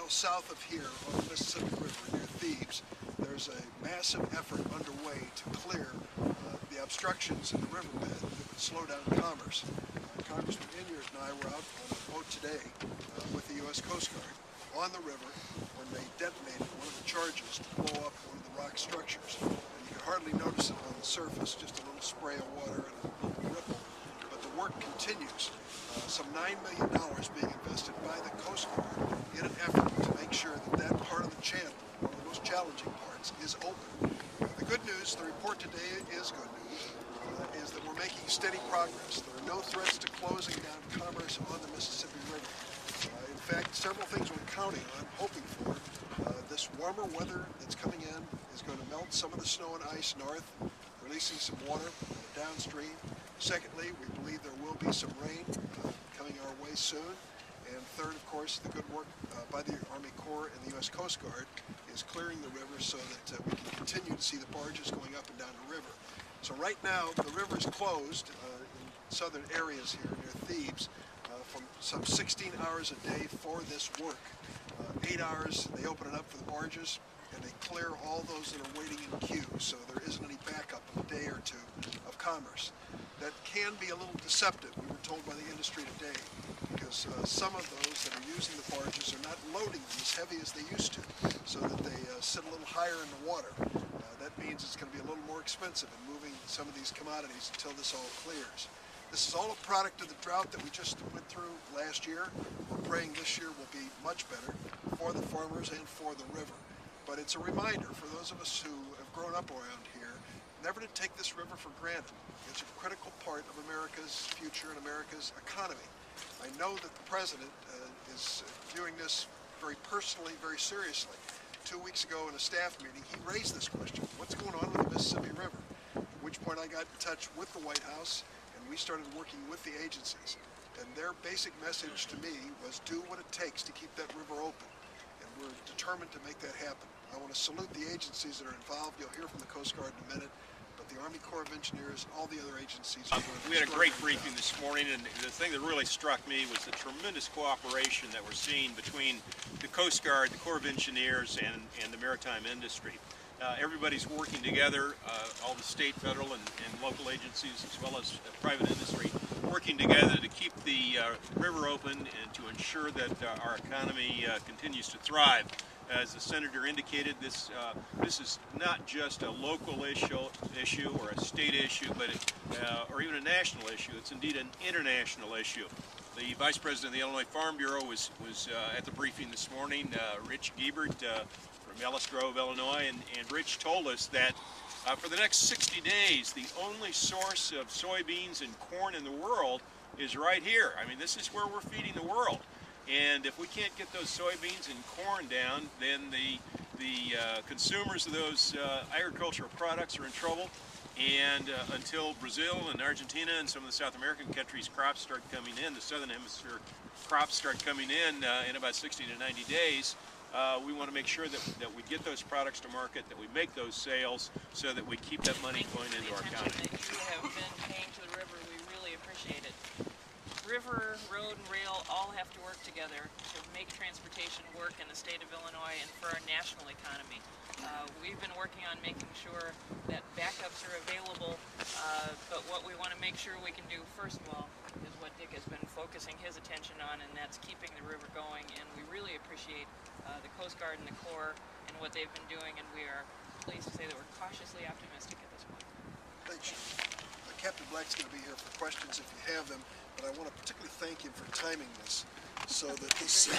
miles south of here on the Mississippi River near Thebes, there's a massive effort underway to clear the obstructions in the riverbed that would slow down commerce. Congressman Enyart and I were out on a boat today with the U.S. Coast Guard on the river when they detonated one of the charges to blow up one of the rock structures. And you can hardly notice it on the surface, just a little spray of water and a little ripple. But the work continues. Some $9 million being invested by the Coast Guard in an effort to make sure that that part of the channel, one of the most challenging parts, is open. The good news, the report today is good news, is that we're making steady progress. There are no threats to closing down commerce on the Mississippi River. In fact, several things we're counting on, hoping for. This warmer weather that's coming in is going to melt some of the snow and ice north, releasing some water downstream. Secondly, we believe there will be some rain coming our way soon. And third, of course, the good work by the Army Corps and the U.S. Coast Guard is clearing the river so that we can continue to see the barges going up and down the river. So right now, the river is closed in southern areas here near Thebes from some 16 hours a day for this work. 8 hours, they open it up for the barges, and they clear all those that are waiting in queue, so there isn't any backup in a day or two of commerce. That can be a little deceptive, we were told by the industry today, because some of those that are using the barges are not loading them as heavy as they used to, so that they sit a little higher in the water. That means it's going to be a little more expensive in moving some of these commodities until this all clears. This is all a product of the drought that we just went through last year. We're praying this year will be much better for the farmers and for the river. But it's a reminder for those of us who have grown up around here, never to take this river for granted. It's a critical part of America's future and America's economy. I know that the President is viewing this very personally, very seriously. 2 weeks ago in a staff meeting, he raised this question, what's going on with the Mississippi River? At which point I got in touch with the White House, and we started working with the agencies. And their basic message to me was do what it takes to keep that river open. And we're determined to make that happen. I want to salute the agencies that are involved. You'll hear from the Coast Guard in a minute. But the Army Corps of Engineers, all the other agencies. We had a great briefing this morning, and the thing that really struck me was the tremendous cooperation that we're seeing between the Coast Guard, the Corps of Engineers, and the maritime industry. Everybody's working together, all the state, federal, and local agencies, as well as private industry, working together to keep the river open and to ensure that our economy continues to thrive. As the Senator indicated, this is not just a local issue or a state issue, but or even a national issue. It's indeed an international issue. The Vice President of the Illinois Farm Bureau was at the briefing this morning, Rich Giebert from Ellis Grove, Illinois, and Rich told us that for the next 60 days, the only source of soybeans and corn in the world is right here. I mean, this is where we're feeding the world. And if we can't get those soybeans and corn down, then the consumers of those agricultural products are in trouble. And until Brazil and Argentina and some of the South American countries' crops start coming in, the Southern Hemisphere crops start coming in about 60 to 90 days, we want to make sure that we get those products to market, that we make those sales, so that we keep that money going into our economy. That you have been paying to the river, we really appreciate it. River, road, and rail all have to work together to make transportation work in the state of Illinois and for our national economy. We've been working on making sure that backups are available, but what we want to make sure we can do first of all is what Dick has been focusing his attention on, and that's keeping the river going. And we really appreciate the Coast Guard and the Corps and what they've been doing, and we are pleased to say that we're cautiously optimistic at this point. Thanks. Captain Black's going to be here for questions if you have them, but I want to particularly thank him for timing this so that this